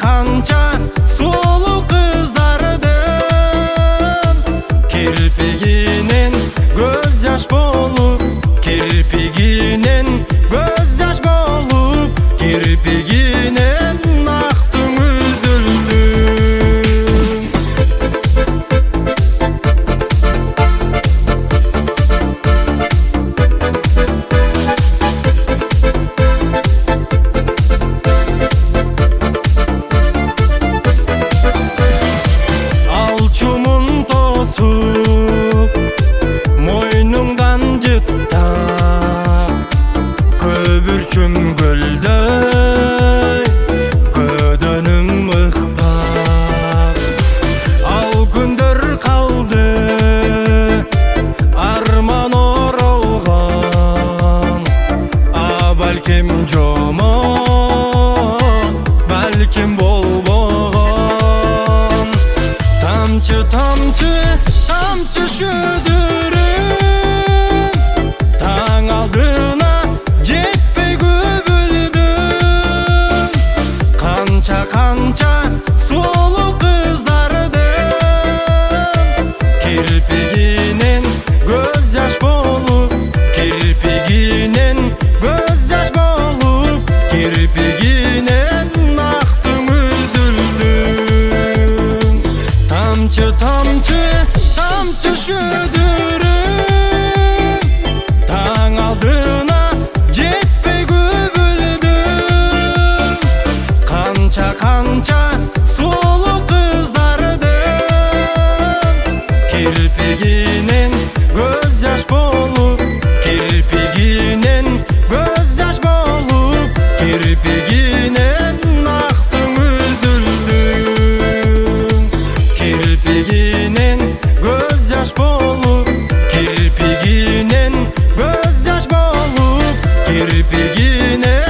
kança sulu kızlardan kirpiginin göz yaş bolup, kirpiginin göz yaş bolup, kirpiginin aktın üzüldüm. Alçumun tosup moynumdan cıtta köbürçüm gölдөй көдөнүм ыктап ал күндөр калды арман оролгон балким жомон балким болбогон тамчы тамчы тамчы шөдөрүм таң алдына жетпей көбүлдүм канча канча сулуу кыздардын кирпигинен көз жаш болуп, кирпигинен көз жаш болуп, кирпигинен актым üzüldüm. Тамчы тамчы тамчы шөдөрүм таң алдына жетпей көбүлдүм канча канча сулуу кыздардын кирпигинен көз жаш болуп, кирпигинен көз жаш болуп, кирпигинен актым üzüldüm. Кирпигинен көз жаш болуп, кирпигинен көз жаш болуп, кирпигинен